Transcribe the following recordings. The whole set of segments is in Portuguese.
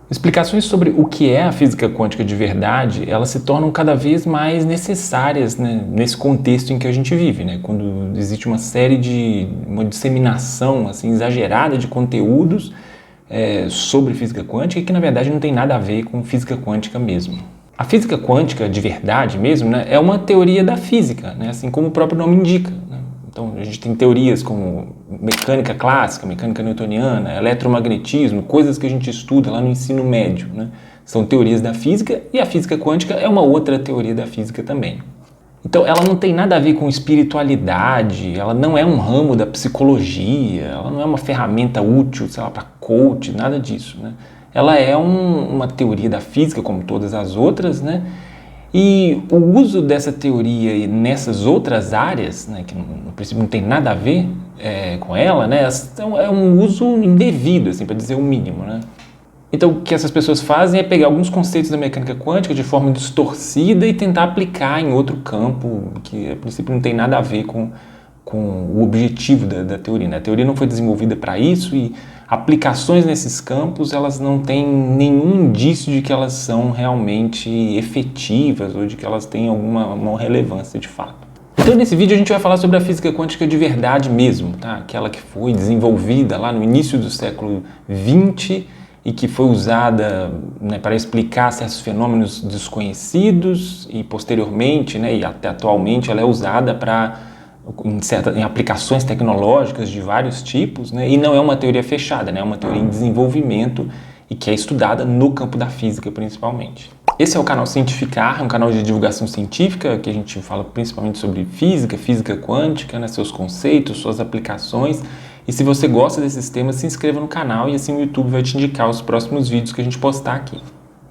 Explicações sobre o que é a física quântica de verdade, elas se tornam cada vez mais necessárias, né, nesse contexto em que a gente vive, né, quando existe uma disseminação assim, exagerada de conteúdos sobre física quântica que na verdade não tem nada a ver com física quântica mesmo. A física quântica de verdade mesmo, né, é uma teoria da física, né, assim como o próprio nome indica, né? Então a gente tem teorias como mecânica clássica, mecânica newtoniana, eletromagnetismo, coisas que a gente estuda lá no ensino médio, né? São teorias da física e a física quântica é uma outra teoria da física também. Então ela não tem nada a ver com espiritualidade, ela não é um ramo da psicologia, ela não é uma ferramenta útil, sei lá, para coach, nada disso, né? Ela é uma teoria da física como todas as outras, né? E o uso dessa teoria nessas outras áreas, né, que no princípio não tem nada a ver com ela, né, é um uso indevido, assim, para dizer o mínimo, né? Então o que essas pessoas fazem é pegar alguns conceitos da mecânica quântica de forma distorcida e tentar aplicar em outro campo que a princípio não tem nada a ver com o objetivo da teoria, né? A teoria não foi desenvolvida para isso e aplicações nesses campos elas não têm nenhum indício de que elas são realmente efetivas ou de que elas têm alguma relevância de fato. Então nesse vídeo a gente vai falar sobre a física quântica de verdade mesmo, tá? Aquela que foi desenvolvida lá no início do século XX e que foi usada, né, para explicar certos fenômenos desconhecidos e posteriormente, né, e até atualmente ela é usada em aplicações tecnológicas de vários tipos, né, e não é uma teoria fechada, né, é uma teoria em desenvolvimento e que é estudada no campo da física principalmente. Esse é o canal Cientificar, um canal de divulgação científica que a gente fala principalmente sobre física, física quântica, né, seus conceitos, suas aplicações. E se você gosta desses temas, se inscreva no canal e assim o YouTube vai te indicar os próximos vídeos que a gente postar aqui.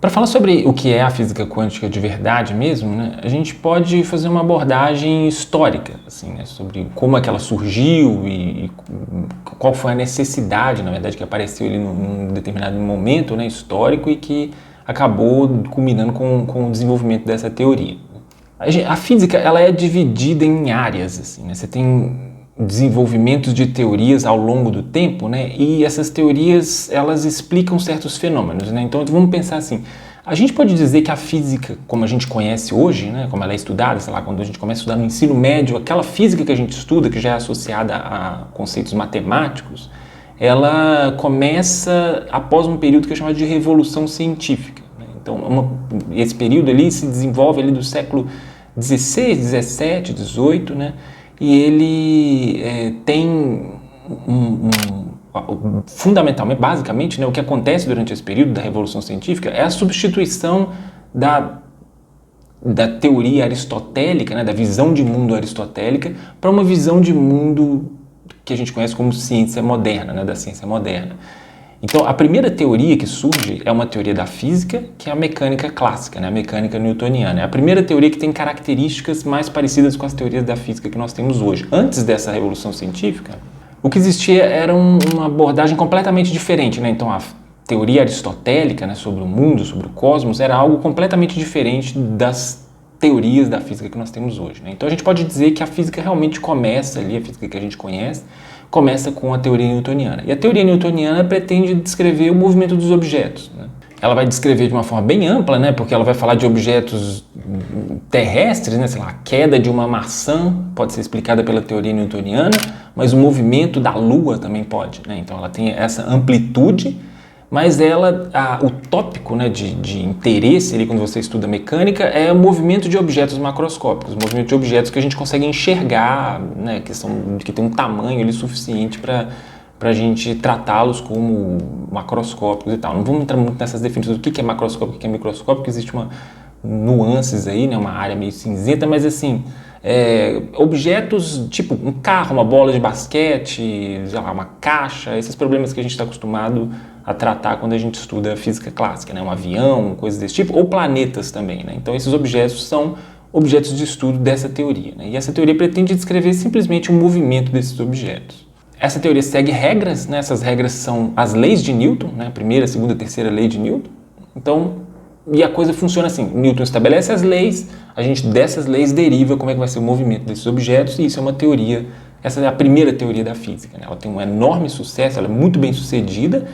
Para falar sobre o que é a física quântica de verdade mesmo, né, a gente pode fazer uma abordagem histórica, assim, né, sobre como é que ela surgiu e qual foi a necessidade, na verdade, que apareceu ali num determinado momento, né, histórico e que acabou culminando com o desenvolvimento dessa teoria. A física ela é dividida em áreas, assim, né, você tem desenvolvimentos de teorias ao longo do tempo, né? E essas teorias elas explicam certos fenômenos, né? Então vamos pensar assim, a gente pode dizer que a física, como a gente conhece hoje, né? Como ela é estudada, sei lá, quando a gente começa a estudar no ensino médio, aquela física que a gente estuda, que já é associada a conceitos matemáticos, ela começa após um período que é chamado de revolução científica, né? Então esse período ali se desenvolve ali do século XVI, XVII, XVIII, né? E ele tem fundamentalmente, basicamente, né, o que acontece durante esse período da Revolução Científica é a substituição da teoria aristotélica, né, da visão de mundo aristotélica, para uma visão de mundo que a gente conhece como ciência moderna, né, da ciência moderna. Então, a primeira teoria que surge é uma teoria da física, que é a mecânica clássica, né? A mecânica newtoniana. É a primeira teoria que tem características mais parecidas com as teorias da física que nós temos hoje. Antes dessa revolução científica, o que existia era uma abordagem completamente diferente, né? Então, a teoria aristotélica, né, sobre o mundo, sobre o cosmos, era algo completamente diferente das teorias da física que nós temos hoje, né? Então, a gente pode dizer que a física realmente começa ali, a física que a gente conhece, começa com a teoria newtoniana. E a teoria newtoniana pretende descrever o movimento dos objetos, né? Ela vai descrever de uma forma bem ampla, né? Porque ela vai falar de objetos terrestres, né? Sei lá, a queda de uma maçã pode ser explicada pela teoria newtoniana, mas o movimento da Lua também pode, né? Então ela tem essa amplitude, mas o tópico, né, de interesse ali quando você estuda mecânica é o movimento de objetos macroscópicos, o movimento de objetos que a gente consegue enxergar, né, que tem um tamanho ali suficiente para a gente tratá-los como macroscópicos e tal. Não vamos entrar muito nessas definições do que é macroscópico e o que é microscópico, existe uma nuances aí, né, uma área meio cinzenta, mas assim, objetos tipo um carro, uma bola de basquete, sei lá, uma caixa, esses problemas que a gente está acostumado a tratar quando a gente estuda física clássica, né? Um avião, coisas desse tipo, ou planetas também, né? Então esses objetos são objetos de estudo dessa teoria, né? E essa teoria pretende descrever simplesmente o movimento desses objetos. Essa teoria segue regras, né? Essas regras são as leis de Newton, né? A primeira, a segunda, a terceira lei de Newton. Então, e a coisa funciona assim, Newton estabelece as leis, a gente dessas leis deriva como é que vai ser o movimento desses objetos, e isso é uma teoria, essa é a primeira teoria da física, né? Ela tem um enorme sucesso, ela é muito bem sucedida,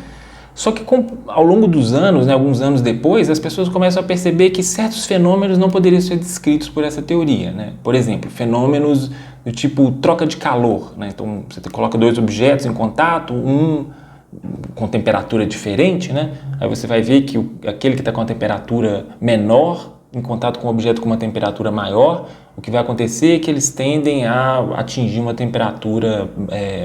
Só que ao longo dos anos, né, alguns anos depois, as pessoas começam a perceber que certos fenômenos não poderiam ser descritos por essa teoria, né? Por exemplo, fenômenos do tipo troca de calor, né? Então você coloca dois objetos em contato, um com temperatura diferente, né? Aí você vai ver que aquele que está com a temperatura menor em contato com um objeto com uma temperatura maior, o que vai acontecer é que eles tendem a atingir uma temperatura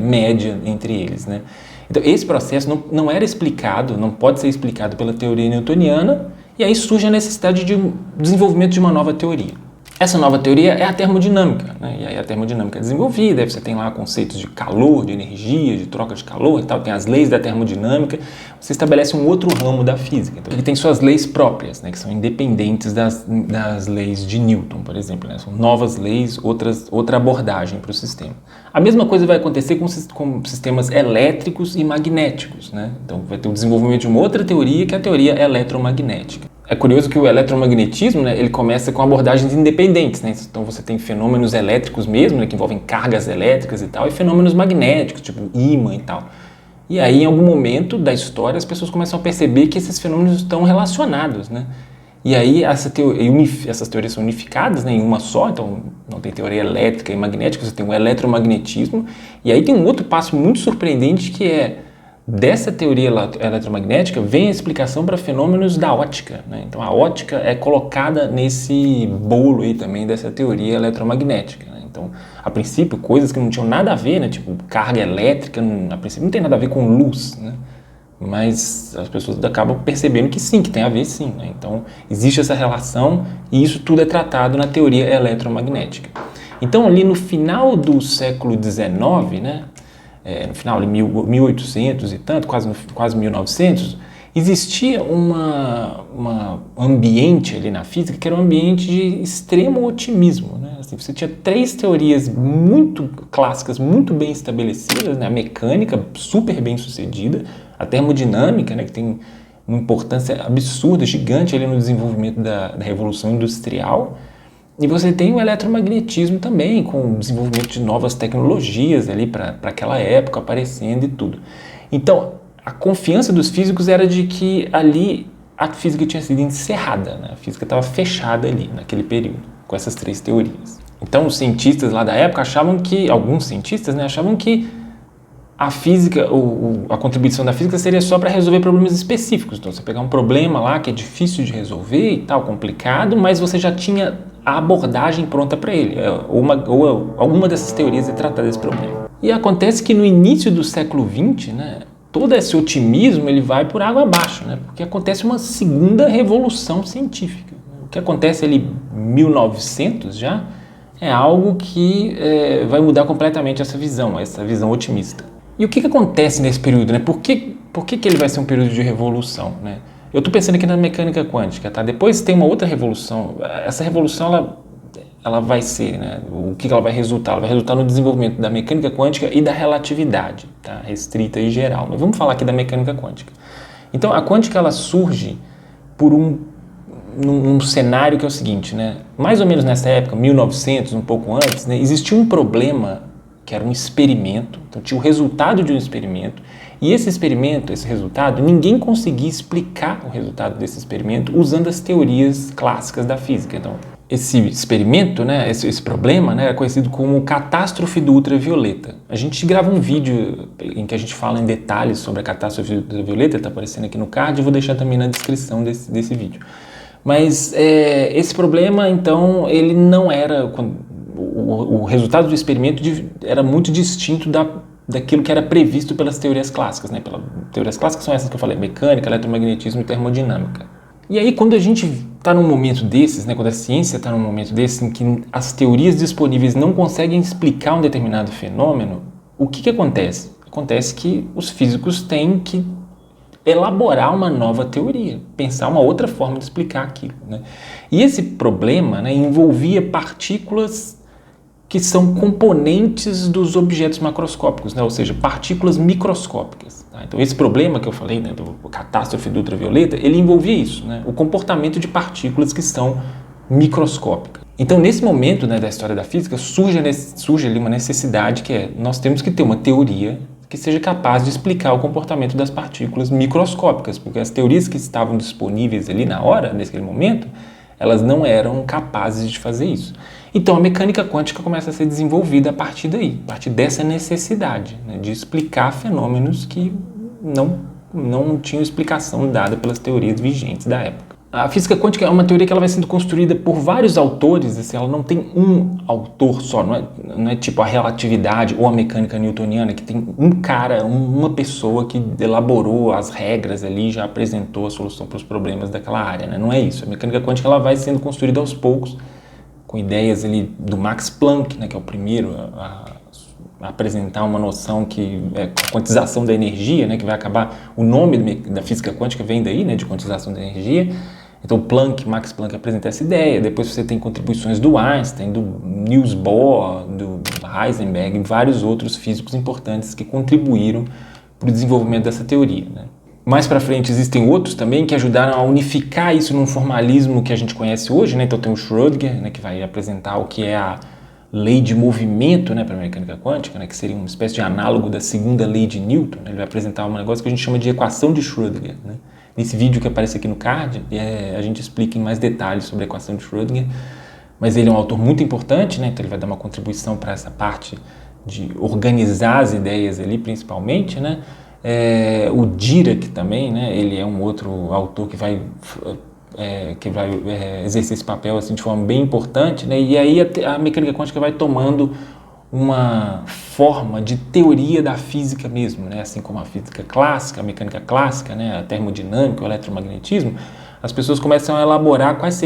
média entre eles, né? Então, esse processo não era explicado, não pode ser explicado pela teoria newtoniana, e aí surge a necessidade de desenvolvimento de uma nova teoria. Essa nova teoria é a termodinâmica, né? E aí a termodinâmica é desenvolvida, aí você tem lá conceitos de calor, de energia, de troca de calor e tal, tem as leis da termodinâmica, você estabelece um outro ramo da física. Então, ele tem suas leis próprias, né, que são independentes das leis de Newton, por exemplo, né? São novas leis, outra abordagem para o sistema. A mesma coisa vai acontecer com sistemas elétricos e magnéticos, né? Então vai ter o desenvolvimento de uma outra teoria, que é a teoria eletromagnética. É curioso que o eletromagnetismo, né, ele começa com abordagens independentes, né? Então você tem fenômenos elétricos mesmo, né, que envolvem cargas elétricas e tal, e fenômenos magnéticos, tipo ímã e tal. E aí, em algum momento da história, as pessoas começam a perceber que esses fenômenos estão relacionados, né? E aí essas teorias são unificadas, né, em uma só, então não tem teoria elétrica e magnética, você tem o eletromagnetismo. E aí tem um outro passo muito surpreendente que é, dessa teoria eletromagnética vem a explicação para fenômenos da ótica, né? Então a ótica é colocada nesse bolo aí também dessa teoria eletromagnética, né? Então, a princípio, coisas que não tinham nada a ver, né? Tipo carga elétrica, a princípio não tem nada a ver com luz, né? Mas as pessoas acabam percebendo que sim, que tem a ver sim, né? Então existe essa relação e isso tudo é tratado na teoria eletromagnética. Então ali no final do século XIX, né? No final de 1800 e tanto, quase 1900, existia um ambiente ali na física que era um ambiente de extremo otimismo, né? Assim, você tinha três teorias muito clássicas, muito bem estabelecidas, né? A mecânica, super bem sucedida, a termodinâmica, né? Que tem uma importância absurda, gigante ali no desenvolvimento da Revolução Industrial. E você tem o eletromagnetismo também, com o desenvolvimento de novas tecnologias ali para aquela época aparecendo e tudo. Então, a confiança dos físicos era de que ali a física tinha sido encerrada, né? A física estava fechada ali naquele período, com essas três teorias. Então, os cientistas lá da época alguns cientistas, né, achavam que a física, a contribuição da física seria só para resolver problemas específicos. Então, você pegar um problema lá que é difícil de resolver e tal, complicado, mas você já tinha a abordagem pronta para ele. Ou alguma dessas teorias é tratar desse problema. E acontece que no início do século XX, né, todo esse otimismo ele vai por água abaixo, né, porque acontece uma segunda revolução científica. O que acontece ali em 1900 já é algo que vai mudar completamente essa visão otimista. E o que acontece nesse período, né? Por que ele vai ser um período de revolução, né? Eu estou pensando aqui na mecânica quântica, tá? Depois tem uma outra revolução. Essa revolução, ela vai ser, né? O que ela vai resultar? Ela vai resultar no desenvolvimento da mecânica quântica e da relatividade, tá? Restrita e geral. Mas vamos falar aqui da mecânica quântica. Então, a quântica, ela surge por num cenário que é o seguinte, né? Mais ou menos nessa época, 1900, um pouco antes, né? Existia um problema que era um experimento, então tinha o resultado de um experimento, e esse resultado, ninguém conseguia explicar o resultado desse experimento usando as teorias clássicas da física. Então, esse experimento, né, esse problema, né, era conhecido como catástrofe do ultravioleta. A gente grava um vídeo em que a gente fala em detalhes sobre a catástrofe do ultravioleta, está aparecendo aqui no card, eu vou deixar também na descrição desse vídeo. Mas esse problema, então, ele não era... O resultado do experimento era muito distinto daquilo que era previsto pelas teorias clássicas, né? Teorias clássicas são essas que eu falei, mecânica, eletromagnetismo e termodinâmica. E aí, quando a gente está num momento desses, né? Quando a ciência está num momento desses em que as teorias disponíveis não conseguem explicar um determinado fenômeno, o que acontece? Acontece que os físicos têm que elaborar uma nova teoria, pensar uma outra forma de explicar aquilo, né? E esse problema, né, envolvia partículas que são componentes dos objetos macroscópicos, né? Ou seja, partículas microscópicas. Tá? Então esse problema que eu falei, né, do catástrofe do ultravioleta, ele envolvia isso, né? O comportamento de partículas que são microscópicas. Então nesse momento, né, da história da física surge ali uma necessidade que nós temos que ter uma teoria que seja capaz de explicar o comportamento das partículas microscópicas, porque as teorias que estavam disponíveis ali na hora, naquele momento, elas não eram capazes de fazer isso. Então a mecânica quântica começa a ser desenvolvida a partir daí, a partir dessa necessidade, né, de explicar fenômenos que não tinham explicação dada pelas teorias vigentes da época. A física quântica é uma teoria que ela vai sendo construída por vários autores, assim, ela não tem um autor só, não é tipo a relatividade ou a mecânica newtoniana, que tem um cara, uma pessoa que elaborou as regras ali, já apresentou a solução para os problemas daquela área, né? Não é isso. A mecânica quântica ela vai sendo construída aos poucos, com ideias ali do Max Planck, né, que é o primeiro a apresentar uma noção que é a quantização da energia, né, que vai acabar, o nome da física quântica vem daí, né, de quantização da energia. Então Max Planck apresenta essa ideia, depois você tem contribuições do Einstein, do Niels Bohr, do Heisenberg e vários outros físicos importantes que contribuíram para o desenvolvimento dessa teoria, né. Mais para frente existem outros também que ajudaram a unificar isso num formalismo que a gente conhece hoje, né? Então tem o Schrödinger, né, que vai apresentar o que é a lei de movimento, né, para a mecânica quântica, né, que seria uma espécie de análogo da segunda lei de Newton, né? Ele vai apresentar um negócio que a gente chama de equação de Schrödinger, né? Nesse vídeo que aparece aqui no card, a gente explica em mais detalhes sobre a equação de Schrödinger, mas ele é um autor muito importante, né? Então ele vai dar uma contribuição para essa parte de organizar as ideias ali, principalmente, né? O Dirac também, né? Ele é um outro autor que vai exercer esse papel assim, de forma bem importante, né? E aí a mecânica quântica vai tomando uma forma de teoria da física mesmo, né? Assim como a física clássica, a mecânica clássica, né? A termodinâmica, o eletromagnetismo, as pessoas começam a elaborar quais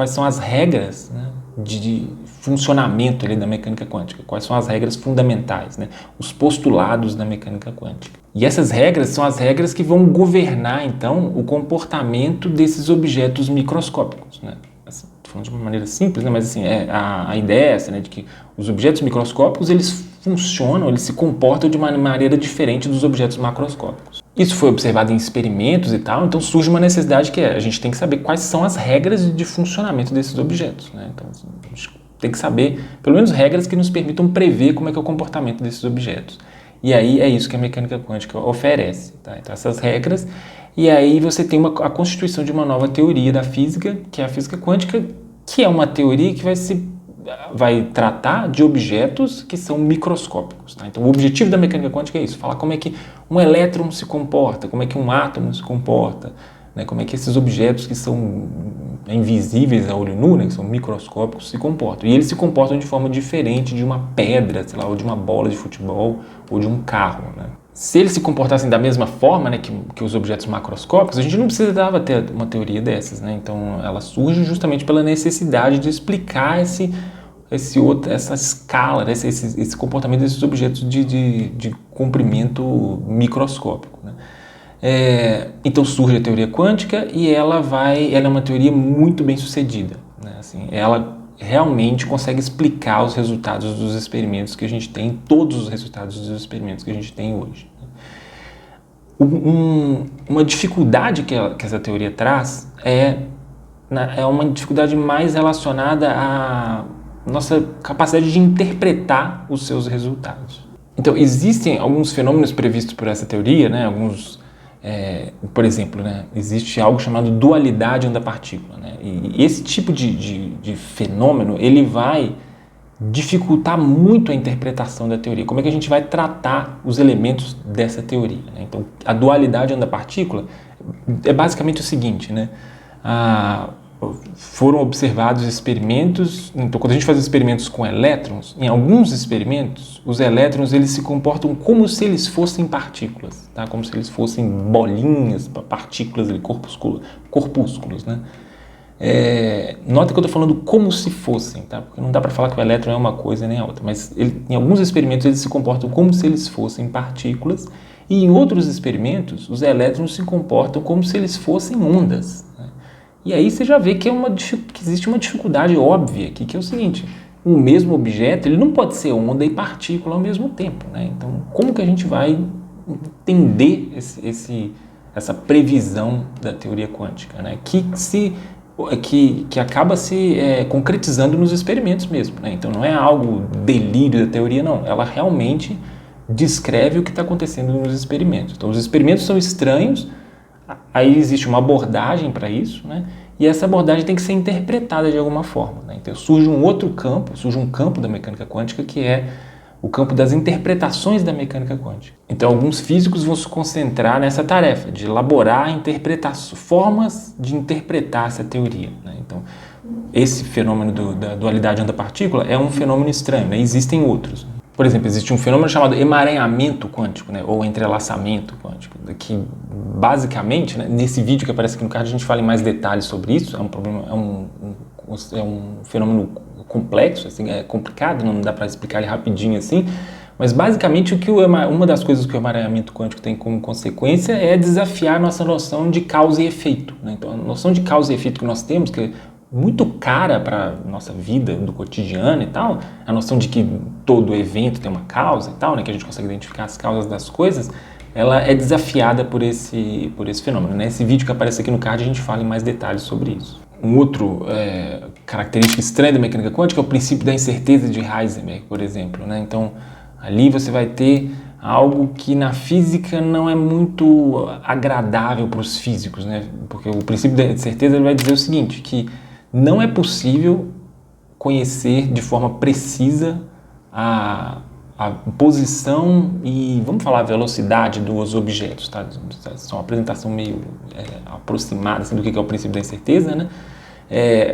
são as regras, né, de funcionamento ali da mecânica quântica, quais são as regras fundamentais, né, os postulados da mecânica quântica. E essas regras são as regras que vão governar, então, o comportamento desses objetos microscópicos, né? Assim, tô falando de uma maneira simples, né, mas assim, a ideia é essa, né, de que os objetos microscópicos, eles funcionam, eles se comportam de uma maneira diferente dos objetos macroscópicos. Isso foi observado em experimentos e tal, então surge uma necessidade que a gente tem que saber quais são as regras de funcionamento desses objetos, né? Então, assim, a gente tem que saber, pelo menos, regras que nos permitam prever como é que é o comportamento desses objetos. E aí é isso que a mecânica quântica oferece, tá? Então, essas regras, e aí você tem a constituição de uma nova teoria da física, que é a física quântica, que é uma teoria que vai tratar de objetos que são microscópicos, tá? Então o objetivo da mecânica quântica é isso, falar como é que um elétron se comporta, como é que um átomo se comporta, né? Como é que esses objetos que são invisíveis a olho nu, né, que são microscópicos, se comportam. E eles se comportam de forma diferente de uma pedra, sei lá, ou de uma bola de futebol, ou de um carro, né? Se eles se comportassem da mesma forma, né, que os objetos macroscópicos, a gente não precisava ter uma teoria dessas, né? Então ela surge justamente pela necessidade de explicar essa escala, né, esse comportamento desses objetos de comprimento microscópico, né? Então surge a teoria quântica e ela é uma teoria muito bem sucedida, né? Assim, ela realmente consegue explicar os resultados dos experimentos que a gente tem, todos os resultados dos experimentos que a gente tem hoje. Uma dificuldade que essa teoria traz é uma dificuldade mais relacionada à nossa capacidade de interpretar os seus resultados. Então, existem alguns fenômenos previstos por essa teoria, né? Por exemplo, né? Existe algo chamado dualidade onda-partícula, né? E esse tipo de fenômeno, ele vai dificultar muito a interpretação da teoria. Como é que a gente vai tratar os elementos dessa teoria, né? Então, a dualidade onda-partícula é basicamente o seguinte, né? Foram observados experimentos, então quando a gente faz experimentos com elétrons, em alguns experimentos, os elétrons eles se comportam como se eles fossem partículas, tá? Como se eles fossem bolinhas, partículas, corpúsculos, né? Nota que eu estou falando como se fossem, tá? Porque não dá para falar que o elétron é uma coisa nem a outra, mas em alguns experimentos eles se comportam como se eles fossem partículas e em outros experimentos os elétrons se comportam como se eles fossem ondas, né? E aí você já vê que existe uma dificuldade óbvia aqui, que é o seguinte: o mesmo objeto ele não pode ser onda e partícula ao mesmo tempo, né? Então, como que a gente vai entender essa previsão da teoria quântica, né? Que acaba se concretizando nos experimentos mesmo, né? Então, não é algo delírio da teoria, não. Ela realmente descreve o que está acontecendo nos experimentos. Então, os experimentos são estranhos, aí existe uma abordagem para isso, né? E essa abordagem tem que ser interpretada de alguma forma, né? Então, surge um campo da mecânica quântica que é o campo das interpretações da mecânica quântica. Então, alguns físicos vão se concentrar nessa tarefa de elaborar formas de interpretar essa teoria, né? Então, esse fenômeno da dualidade onda-partícula é um fenômeno estranho, né? Existem outros. Por exemplo, existe um fenômeno chamado emaranhamento quântico, né? Ou entrelaçamento quântico, que basicamente, né, nesse vídeo que aparece aqui no card, a gente fala em mais detalhes sobre isso. É um problema, é um fenômeno complexo, assim, é complicado, não dá para explicar ele rapidinho assim, mas basicamente uma das coisas que o emaranhamento quântico tem como consequência é desafiar a nossa noção de causa e efeito, né? Então, a noção de causa e efeito que nós temos, que é muito cara para nossa vida do cotidiano e tal, a noção de que todo evento tem uma causa e tal, né, que a gente consegue identificar as causas das coisas, ela é desafiada por esse fenômeno, né? Esse vídeo que aparece aqui no card a gente fala em mais detalhes sobre isso. Um outro característica estranha da mecânica quântica é o princípio da incerteza de Heisenberg, por exemplo, né? Então, ali você vai ter algo que na física não é muito agradável para os físicos, né? Porque o princípio da incerteza ele vai dizer o seguinte, que não é possível conhecer de forma precisa a posição e, vamos falar, a velocidade dos objetos, tá? Isso é uma apresentação meio aproximada assim, do que é o princípio da incerteza, né?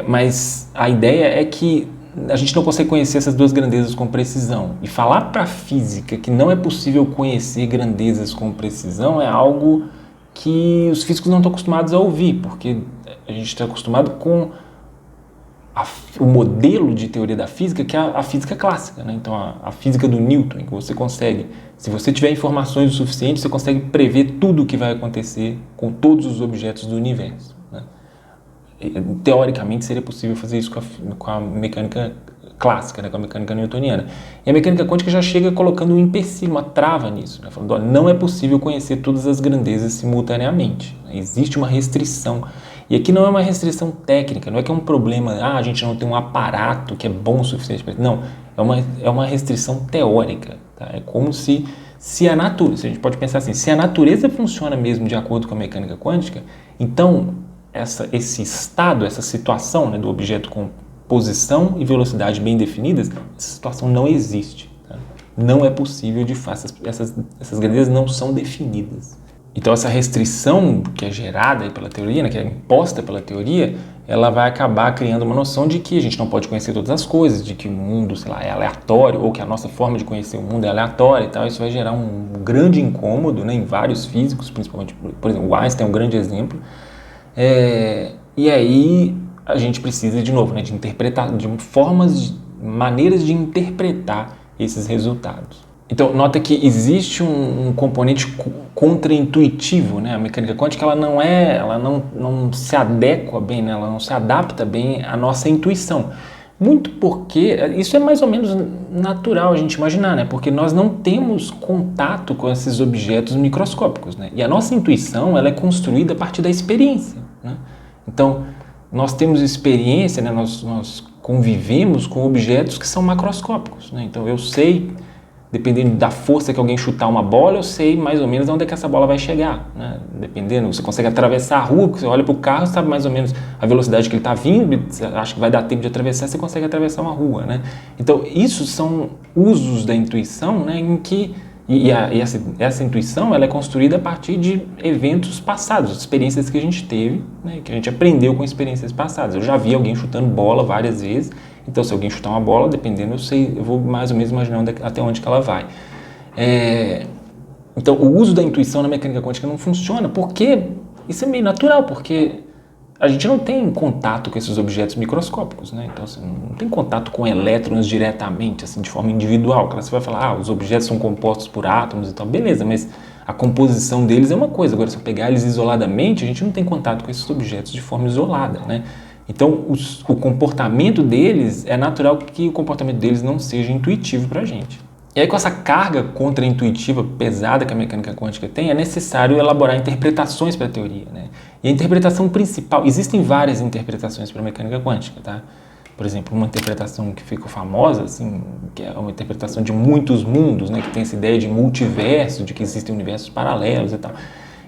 Mas a ideia é que a gente não consegue conhecer essas duas grandezas com precisão. E falar para a física que não é possível conhecer grandezas com precisão é algo que os físicos não estão acostumados a ouvir, porque a gente está acostumado com o modelo de teoria da física, que é a física clássica, né? Então, a física do Newton, em que você consegue, se você tiver informações o suficiente, você consegue prever tudo o que vai acontecer com todos os objetos do universo, né? Teoricamente, seria possível fazer isso com a mecânica clássica, né? Com a mecânica newtoniana. E a mecânica quântica já chega colocando um empecilho, uma trava nisso, né? Falando, olha, não é possível conhecer todas as grandezas simultaneamente, né? Existe uma restrição. E aqui não é uma restrição técnica, não é que é um problema, a gente não tem um aparato que é bom o suficiente para isso. Não, é uma restrição teórica, tá? É como se a natureza, a gente pode pensar assim, se a natureza funciona mesmo de acordo com a mecânica quântica, então esse estado, essa situação, né, do objeto com posição e velocidade bem definidas, essa situação não existe, tá? Não é possível, de fato, essas grandezas não são definidas. Então, essa restrição que é gerada pela teoria, né, que é imposta pela teoria, ela vai acabar criando uma noção de que a gente não pode conhecer todas as coisas, de que o mundo, sei lá, é aleatório, ou que a nossa forma de conhecer o mundo é aleatória e tal. Isso vai gerar um grande incômodo, né, em vários físicos, principalmente, por exemplo, o Einstein é um grande exemplo. E aí a gente precisa, de novo, né, de interpretar, de maneiras de interpretar esses resultados. Então, nota que existe um componente contraintuitivo, né? A mecânica quântica ela não se adequa bem, né? Ela não se adapta bem à nossa intuição. Muito porque, isso é mais ou menos natural a gente imaginar, né? Porque nós não temos contato com esses objetos microscópicos, né? E a nossa intuição ela é construída a partir da experiência, né? Então, nós temos experiência, né? Nós convivemos com objetos que são macroscópicos, né? Então, eu sei, dependendo da força que alguém chutar uma bola, eu sei mais ou menos onde é que essa bola vai chegar, né? Dependendo, você consegue atravessar a rua, você olha para o carro, sabe mais ou menos a velocidade que ele está vindo, você acha que vai dar tempo de atravessar, você consegue atravessar uma rua, né? Então, isso são usos da intuição, né, em que essa intuição ela é construída a partir de eventos passados, experiências que a gente teve, né, que a gente aprendeu com experiências passadas. Eu já vi alguém chutando bola várias vezes, então se alguém chutar uma bola, dependendo, eu vou mais ou menos imaginar até onde que ela vai. Então o uso da intuição na mecânica quântica não funciona, porque isso é meio natural, porque a gente não tem contato com esses objetos microscópicos, né? Então, assim, não tem contato com elétrons diretamente, assim, de forma individual. Claro, você vai falar, os objetos são compostos por átomos e tal, beleza, mas a composição deles é uma coisa. Agora, se eu pegar eles isoladamente, a gente não tem contato com esses objetos de forma isolada, né? Então, o comportamento deles, é natural que o comportamento deles não seja intuitivo para a gente. E aí, com essa carga contra-intuitiva pesada que a mecânica quântica tem, é necessário elaborar interpretações para a teoria, né? E a interpretação principal, existem várias interpretações para a mecânica quântica, tá? Por exemplo, uma interpretação que ficou famosa, assim, que é uma interpretação de muitos mundos, né, que tem essa ideia de multiverso, de que existem universos paralelos e tal.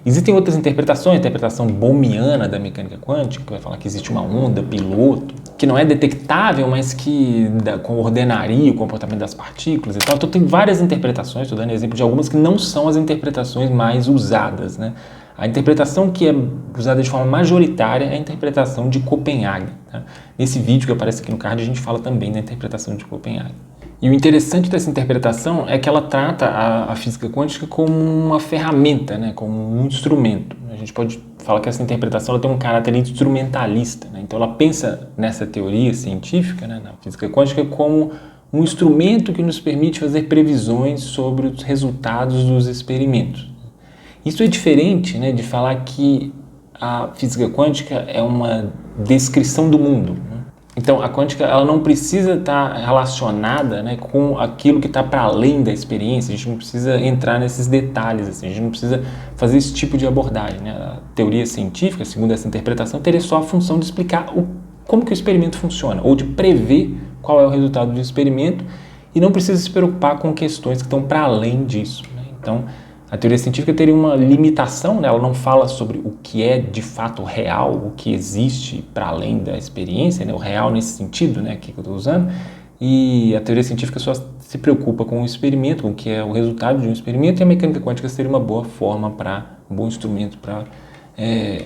Existem outras interpretações, a interpretação bohmiana da mecânica quântica, que vai falar que existe uma onda piloto, que não é detectável, mas que coordenaria o comportamento das partículas e tal. Então tem várias interpretações, estou dando exemplo de algumas que não são as interpretações mais usadas, né? A interpretação que é usada de forma majoritária é a interpretação de Copenhague. Tá? Nesse vídeo que aparece aqui no card, a gente fala também da interpretação de Copenhague. E o interessante dessa interpretação é que ela trata a física quântica como uma ferramenta, né? Como um instrumento. A gente pode falar que essa interpretação ela tem um caráter instrumentalista. Né? Então ela pensa nessa teoria científica, né, na física quântica, como um instrumento que nos permite fazer previsões sobre os resultados dos experimentos. Isso é diferente, né, de falar que a física quântica é uma descrição do mundo. Né? Então, a quântica ela não precisa estar relacionada, né, com aquilo que está para além da experiência. A gente não precisa entrar nesses detalhes, assim, a gente não precisa fazer esse tipo de abordagem. Né? A teoria científica, segundo essa interpretação, teria só a função de explicar como que o experimento funciona, ou de prever qual é o resultado do experimento, e não precisa se preocupar com questões que estão para além disso. Né? Então, a teoria científica teria uma limitação, né? Ela não fala sobre o que é de fato real, o que existe para além da experiência, né? O real nesse sentido, né, que eu estou usando, e a teoria científica só se preocupa com o experimento, com o que é o resultado de um experimento, e a mecânica quântica seria uma boa forma um bom instrumento para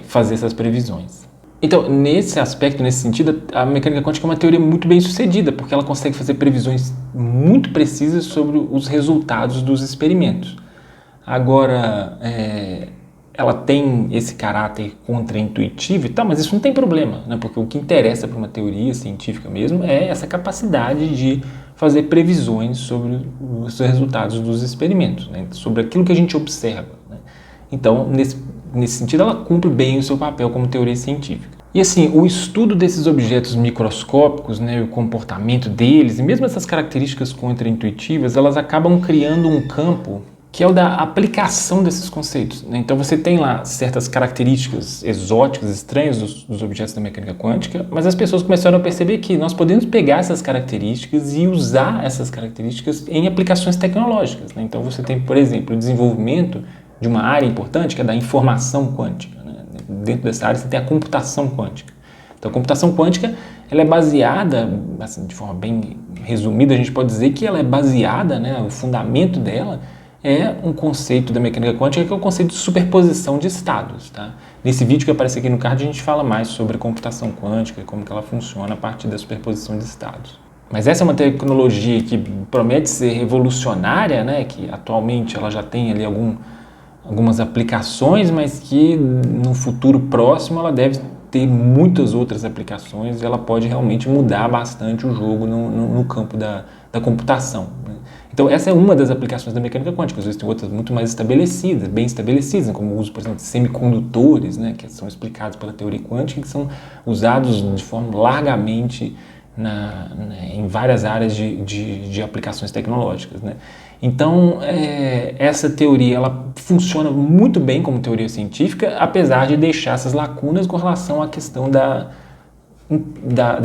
fazer essas previsões. Então, nesse aspecto, nesse sentido, a mecânica quântica é uma teoria muito bem sucedida, porque ela consegue fazer previsões muito precisas sobre os resultados dos experimentos. Agora, ela tem esse caráter contraintuitivo e tal, mas isso não tem problema, né? Porque o que interessa para uma teoria científica mesmo é essa capacidade de fazer previsões sobre os resultados dos experimentos, né? Sobre aquilo que a gente observa. Né? Então, nesse sentido, ela cumpre bem o seu papel como teoria científica. E assim, o estudo desses objetos microscópicos, né, o comportamento deles, e mesmo essas características contraintuitivas, elas acabam criando um campo que é o da aplicação desses conceitos. Né? Então você tem lá certas características exóticas, estranhas dos objetos da mecânica quântica, mas as pessoas começaram a perceber que nós podemos pegar essas características e usar essas características em aplicações tecnológicas. Né? Então você tem, por exemplo, o desenvolvimento de uma área importante, que é da informação quântica. Né? Dentro dessa área você tem a computação quântica. Então a computação quântica ela é baseada, assim, de forma bem resumida, a gente pode dizer que ela é baseada, né, o fundamento dela é um conceito da mecânica quântica que é o conceito de superposição de estados. Tá? Nesse vídeo que aparece aqui no card a gente fala mais sobre a computação quântica e como que ela funciona a partir da superposição de estados. Mas essa é uma tecnologia que promete ser revolucionária, né? Que atualmente ela já tem ali algumas aplicações, mas que no futuro próximo ela deve ter muitas outras aplicações e ela pode realmente mudar bastante o jogo no campo da computação. Né? Então essa é uma das aplicações da mecânica quântica. Às vezes tem outras muito mais estabelecidas, bem estabelecidas, como o uso, por exemplo, de semicondutores, né, que são explicados pela teoria quântica e que são usados de forma largamente em várias áreas de aplicações tecnológicas. Né? Então essa teoria ela funciona muito bem como teoria científica, apesar de deixar essas lacunas com relação à questão da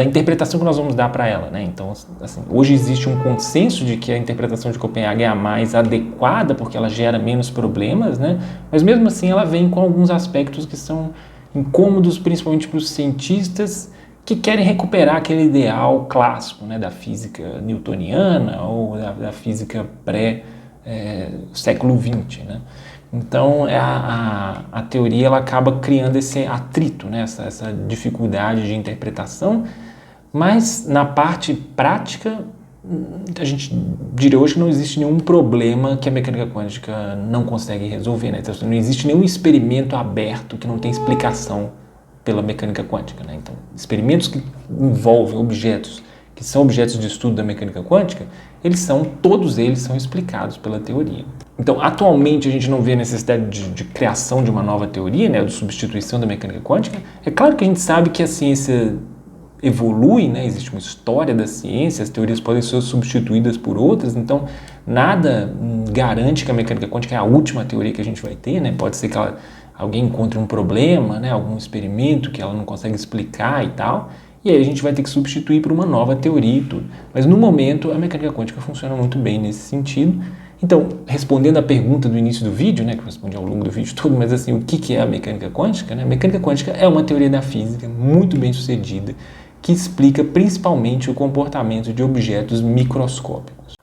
interpretação que nós vamos dar para ela. Né? Então, assim, hoje existe um consenso de que a interpretação de Copenhague é a mais adequada porque ela gera menos problemas, né? Mas mesmo assim ela vem com alguns aspectos que são incômodos, principalmente para os cientistas que querem recuperar aquele ideal clássico, né, da física newtoniana ou da física pré-século XX. Né? Então, a teoria ela acaba criando esse atrito, né? essa dificuldade de interpretação, mas na parte prática, a gente diria hoje que não existe nenhum problema que a mecânica quântica não consegue resolver. Né? Então, não existe nenhum experimento aberto que não tem explicação pela mecânica quântica. Né? Então, experimentos que envolvem objetos que são objetos de estudo da mecânica quântica, todos eles são explicados pela teoria. Então, atualmente a gente não vê a necessidade de criação de uma nova teoria, né, de substituição da mecânica quântica. É claro que a gente sabe que a ciência evolui, né, existe uma história da ciência, as teorias podem ser substituídas por outras, então nada garante que a mecânica quântica é a última teoria que a gente vai ter, né? Pode ser que alguém encontre um problema, né, algum experimento que ela não consegue explicar e tal, e aí a gente vai ter que substituir por uma nova teoria e tudo. Mas no momento a mecânica quântica funciona muito bem nesse sentido. Então, respondendo à pergunta do início do vídeo, né, que eu respondi ao longo do vídeo todo, mas assim, o que é a mecânica quântica? Né? A mecânica quântica é uma teoria da física muito bem sucedida que explica principalmente o comportamento de objetos microscópicos.